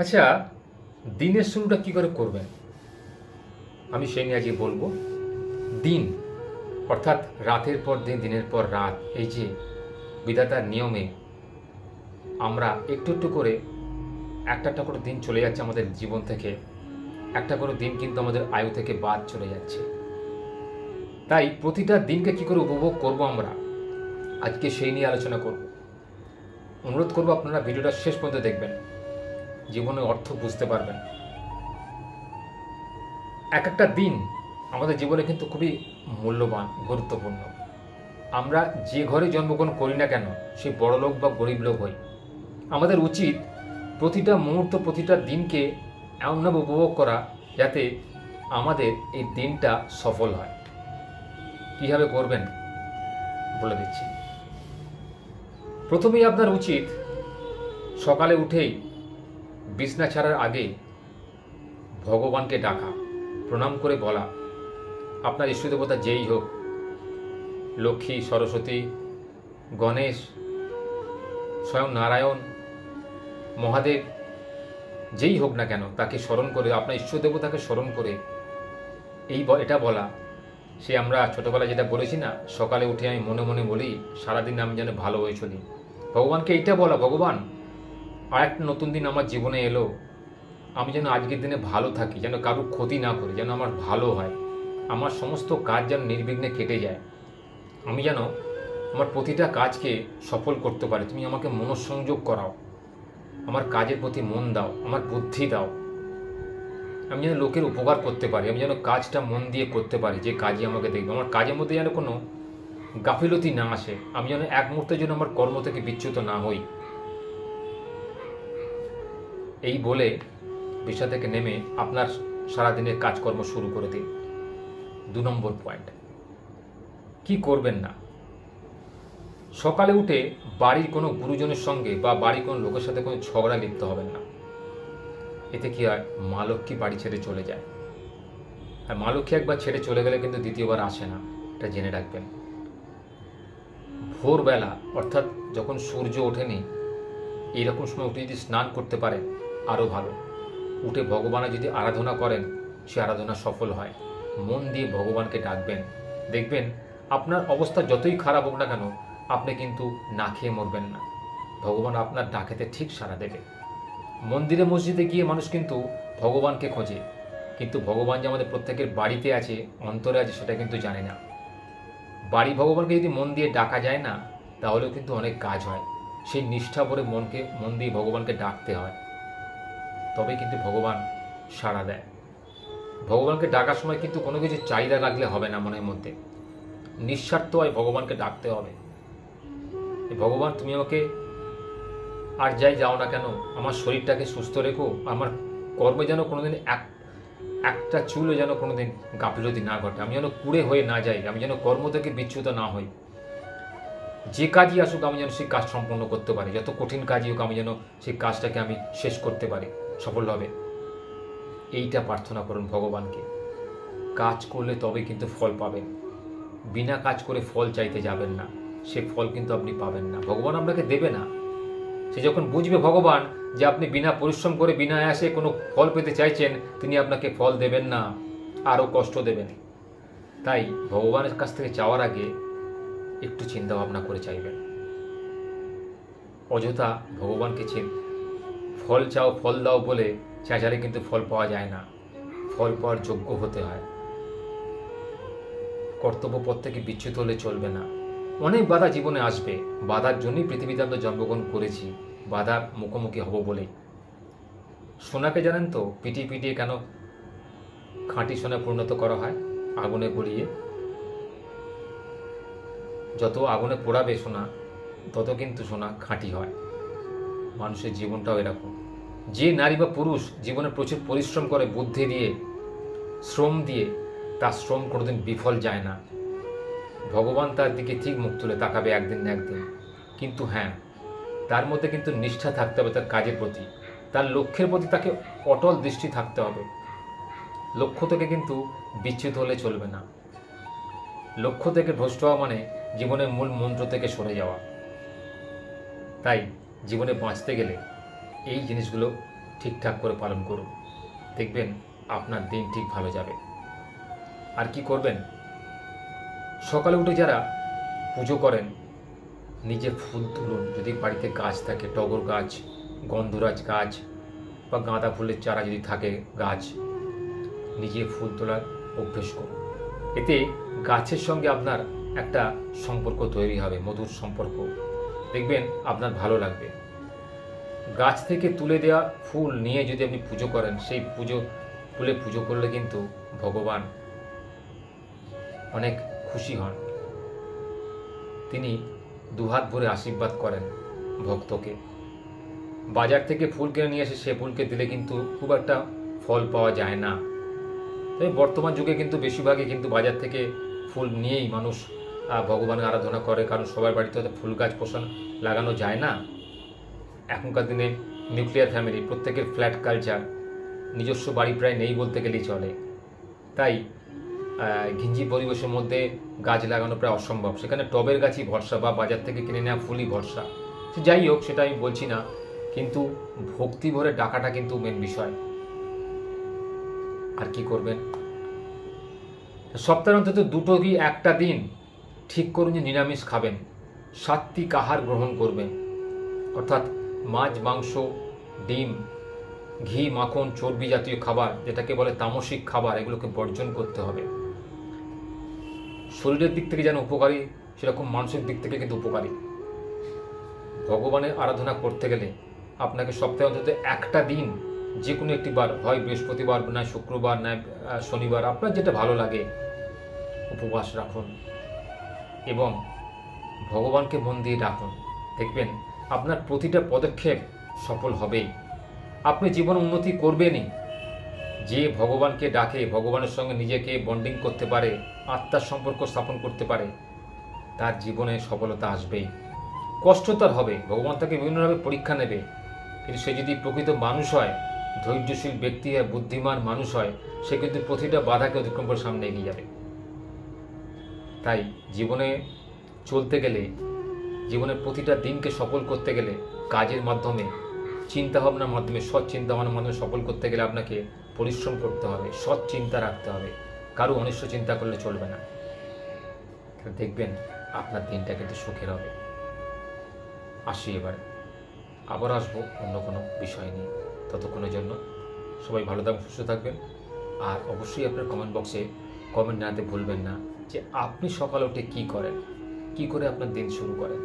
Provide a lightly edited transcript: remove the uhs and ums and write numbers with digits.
আচ্ছা, দিনের শুরুটা কী করে করবেন আমি সেই নিয়ে আজকে বলবো। দিন অর্থাৎ রাতের পর দিন, দিনের পর রাত, এই যে বিধাতার নিয়মে আমরা একটু একটু করে একটা করে দিন চলে যাচ্ছে আমাদের জীবন থেকে, একটা করে দিন কিন্তু আমাদের আয়ু থেকে বাদ চলে যাচ্ছে। তাই প্রতিটা দিনকে কী করে উপভোগ করব আমরা, আজকে সেই নিয়ে আলোচনা করব। অনুরোধ করব আপনারা ভিডিওটা শেষ পর্যন্ত দেখবেন, জীবনের অর্থ বুঝতে পারবেন। এক একটা দিন আমাদের জীবনে কিন্তু খুবই মূল্যবান, গুরুত্বপূর্ণ। আমরা যে ঘরে জন্মগ্রহণ করি না কেন, সে বড়লোক বা গরিব লোক হই, আমাদের উচিত প্রতিটা মুহূর্ত, প্রতিটা দিনকে এমনভাবে উপভোগ করা যাতে আমাদের এই দিনটা সফল হয়। কীভাবে করবেন বলে দিচ্ছি। প্রথমেই আপনার উচিত সকালে উঠেই বিছনা ছাড়ার আগে ভগবানকে ডাকা, প্রণাম করে বলা, আপনার ইষ্টদেবতা যেই হোক, লক্ষ্মী, সরস্বতী, গণেশ, স্বয়ং নারায়ণ, মহাদেব, যেই হোক না কেন, তাকে স্মরণ করে, আপনার ইষ্টদেবতাকে স্মরণ করে এটা বলা। সে আমরা ছোটোবেলায় যেটা বলেছি না, সকালে উঠে আমি মনে মনে বলি সারাদিন আমি যেন ভালো হয়ে চলি। ভগবানকে এইটা বলা, ভগবান আর একটা নতুন দিন আমার জীবনে এলো, আমি যেন আজকের দিনে ভালো থাকি, যেন কারোর ক্ষতি না করি, যেন আমার ভালো হয়, আমার সমস্ত কাজ যেন নির্বিঘ্নে কেটে যায়, আমি যেন আমার প্রতিটা কাজকে সফল করতে পারি। তুমি আমাকে মনঃসংযোগ করাও, আমার কাজের প্রতি মন দাও, আমার বুদ্ধি দাও, আমি যেন লোকের উপকার করতে পারি, আমি যেন কাজটা মন দিয়ে করতে পারি, যে কাজই আমাকে দেখবে, আমার কাজের মধ্যে যেন কোনো গাফিলতি না আসে, আমি যেন এক মুহূর্তের জন্য আমার কর্ম থেকে বিচ্যুত না হই। এই বলে বিছানা থেকে নেমে আপনার সারাদিনের কাজকর্ম শুরু করে দিন। 2 নম্বর পয়েন্ট, কি করবেন না, সকালে উঠে বাড়ির কোনো গুরুজনের সঙ্গে বা বাড়ির কোনো লোকের সাথে কোনো ঝগড়া লিপ্ত হবেন না। এতে কি হয়, মা লক্ষ্মী বাড়ি ছেড়ে চলে যায়, আর মা লক্ষ্মী একবার ছেড়ে চলে গেলে কিন্তু দ্বিতীয়বার আসে না, এটা জেনে রাখবেন। ভোরবেলা অর্থাৎ যখন সূর্য ওঠেনি, এইরকম সময় উঠে যদি স্নান করতে পারেন আরও ভালো। উঠে ভগবানের যদি আরাধনা করেন, সে আরাধনা সফল হয়। মন দিয়ে ভগবানকে ডাকবেন, দেখবেন আপনার অবস্থা যতই খারাপ হোক না কেন, আপনি কিন্তু না খেয়ে মরবেন না, ভগবান আপনার ডাকেতে ঠিক সাড়া দেবে। মন্দিরে মসজিদে গিয়ে মানুষ কিন্তু ভগবানকে খোঁজে, কিন্তু ভগবান যে আমাদের প্রত্যেকের বাড়িতে আছে, অন্তরে আছে, সেটা কিন্তু জানে না। বাড়ি ভগবানকে যদি মন দিয়ে ডাকা যায় না, তাহলেও কিন্তু অনেক কাজ হয়। সেই নিষ্ঠা ভরে মন দিয়ে ভগবানকে ডাকতে হয়, তবে কিন্তু ভগবান সাড়া দেয়। ভগবানকে ডাকার সময় কিন্তু কোনো কিছু চাহিদা রাখলে হবে না, মনের মধ্যে নিঃস্বার্থ হয় ভগবানকে ডাকতে হবে। ভগবান তুমি আমাকে আর যাই যাও না কেন, আমার শরীরটাকে সুস্থ রেখো, আমার কর্মে যেন কোনোদিন একটা চুলও যেন কোনোদিন গাফিলতি না ঘটে, আমি যেন কুড়ে হয়ে না যাই, আমি যেন কর্ম থেকে বিচ্যুত না হই। যে কাজই আসুক আমি যেন সেই কাজ সম্পন্ন করতে পারি, যত কঠিন কাজই হোক আমি যেন সেই কাজটাকে আমি শেষ করতে পারি সফলভাবে। এইটা প্রার্থনা করুন ভগবানকে। কাজ করলে তবে কিন্তু ফল পাবেন, বিনা কাজ করে ফল চাইতে যাবেন না, সে ফল কিন্তু আপনি পাবেন না, ভগবান আপনাকে দেবে না। সে যখন বুঝবে ভগবান যে আপনি বিনা পরিশ্রম করে বিনা আয়াসে কোনো ফল পেতে চাইছেন, তিনি আপনাকে ফল দেবেন না, আরও কষ্ট দেবেন। তাই ভগবানের কাছ থেকে চাওয়ার আগে একটু চিন্তা ভাবনা করে চাইবেন। অযথা ভগবানকে ফল চাও, ফল দাও বলে চেঁচালে কিন্তু ফল পাওয়া যায় না, ফল পাওয়ার যোগ্য হতে হয়। কর্তব্য পথ থেকে বিচ্যুত হলে চলবে না। অনেক বাধা জীবনে আসবে, বাধার জন্যই পৃথিবীতে আমরা জন্মগ্রহণ করেছি, বাধার মুখোমুখি হব বলেই। সোনাকে জানেন তো পিটিয়ে পিটিয়ে কেন খাঁটি সোনা পরিণত করা হয়? আগুনে পুড়িয়ে। যত আগুনে পোড়াবে সোনা, তত কিন্তু সোনা খাঁটি হয়। মানুষের জীবনটাও এরকম। যে নারী বা পুরুষ জীবনে প্রচুর পরিশ্রম করে বুদ্ধি দিয়ে, শ্রম দিয়ে, তার শ্রম কোনোদিন বিফল যায় না। ভগবান তার দিকে ঠিক মুখ তুলে তাকাবে একদিন না একদিন। কিন্তু হ্যাঁ, তার মধ্যে কিন্তু নিষ্ঠা থাকতে হবে তার কাজের প্রতি, তার লক্ষ্যের প্রতি তাকে অটল দৃষ্টি থাকতে হবে। লক্ষ্য থেকে কিন্তু বিচ্যুত হলে চলবে না। লক্ষ্য থেকে ভ্রষ্ট হওয়া মানে জীবনের মূল মন্ত্র থেকে সরে যাওয়া। তাই জীবনে বাঁচতে গেলে এই জিনিসগুলো ঠিকঠাক করে পালন করুন, দেখবেন আপনার দিন ঠিক ভালো যাবে। আর কি করবেন, সকালে উঠে যারা পুজো করেন নিজে ফুল তুলুন। যদি বাড়িতে গাছ থাকে, টগর গাছ, গন্ধরাজ গাছ বা গাঁদা ফুলের চারা যদি থাকে গাছ, নিজে ফুল তোলার অভ্যেস করুন। এতে গাছের সঙ্গে আপনার একটা সম্পর্ক তৈরি হবে, মধুর সম্পর্ক, দেখবেন আপনার ভালো লাগবে। গাছ থেকে তুলে দেওয়া ফুল নিয়ে যদি আপনি পুজো করেন, সেই ফুলে পুজো করলে কিন্তু ভগবান অনেক খুশি হন। তিনি দুহাত ভরে আশীর্বাদ করেন ভক্তকে। বাজার থেকে ফুল কিনে নিয়ে এসে সে ফুলকে দিলে কিন্তু খুব একটা ফল পাওয়া যায় না। তবে বর্তমান যুগে কিন্তু বেশিরভাগই কিন্তু বাজার থেকে ফুল নিয়েই মানুষ ভগবানের আরাধনা করে, কারণ সবার বাড়িতে হয়তো ফুল গাছ লাগানো যায় না। এখনকার দিনে নিউক্লিয়ার ফ্যামিলি, প্রত্যেকের ফ্ল্যাট কালচার, নিজস্ব বাড়ি প্রায় নেই বলতে গেলেই চলে। তাই ঘিঞ্জি পরিবেশের মধ্যে গাছ লাগানো প্রায় অসম্ভব। সেখানে টবের গাছই ভরসা বা বাজার থেকে কিনে নেওয়া ফুলই ভরসা। যাই হোক, সেটা আমি বলছি না, কিন্তু ভক্তি ভরে ডাকাটা কিন্তু মেন বিষয়। আর কি করবেন, সপ্তাহের অন্তত দুটো কি একটা দিন ঠিক করুন যে নিরামিষ খাবেন, সাত্ত্বিক আহার গ্রহণ করবেন। অর্থাৎ মাছ, মাংস, ডিম, ঘি, মাখন, চর্বি জাতীয় খাবার, যেটাকে বলে তামসিক খাবার, এগুলোকে বর্জন করতে হবে। শরীরের দিক থেকে যেন উপকারী, সেরকম মানসিক দিক থেকে কিন্তু উপকারী। ভগবানের আরাধনা করতে গেলে আপনাকে সপ্তাহে অন্তত একটা দিন, যে কোনো একটি বার, হয় বৃহস্পতিবার, নয় শুক্রবার, নয় শনিবার, আপনার যেটা ভালো লাগে, উপবাস রাখুন এবং ভগবানকে মন দিয়ে ডাকুন। দেখবেন আপনার প্রতিটা পদক্ষেপ সফল হবেই। আপনি জীবন উন্নতি করবেনই। যে ভগবানকে ডাকে, ভগবানের সঙ্গে নিজেকে বন্ডিং করতে পারে, আত্মার সম্পর্ক স্থাপন করতে পারে, তার জীবনে সফলতা আসবেই। কষ্ট তার হবে, ভগবান তাকে বিভিন্নভাবে পরীক্ষা নেবে, কিন্তু সে যদি প্রকৃত মানুষ হয়, ধৈর্যশীল ব্যক্তি হয়, বুদ্ধিমান মানুষ হয়, সে কিন্তু প্রতিটা বাধাকে অতিক্রম করে সামনে এগিয়ে যাবে। তাই জীবনে চলতে গেলে, জীবনের প্রতিটা দিনকে সফল করতে গেলে, কাজের মাধ্যমে, চিন্তাভাবনার মাধ্যমে, সৎ চিন্তাভাবনার মাধ্যমে সফল করতে গেলে আপনাকে পরিশ্রম করতে হবে, সৎ চিন্তা রাখতে হবে, কারো অনিষ্ট চিন্তা করলে চলবে না। দেখবেন আপনার দিনটা কিন্তু সুখের হবে। আসি এবারে, আবার আসবো অন্য কোনো বিষয় নিয়ে। ততক্ষণের জন্য সবাই ভালো থাকবেন, সুস্থ থাকবেন। আর অবশ্যই আপনার কমেন্ট বক্সে কমেন্ট জানাতে ভুলবেন না যে আপনি সকালে উঠে কী করেন, কী করে আপনার দিন শুরু করেন।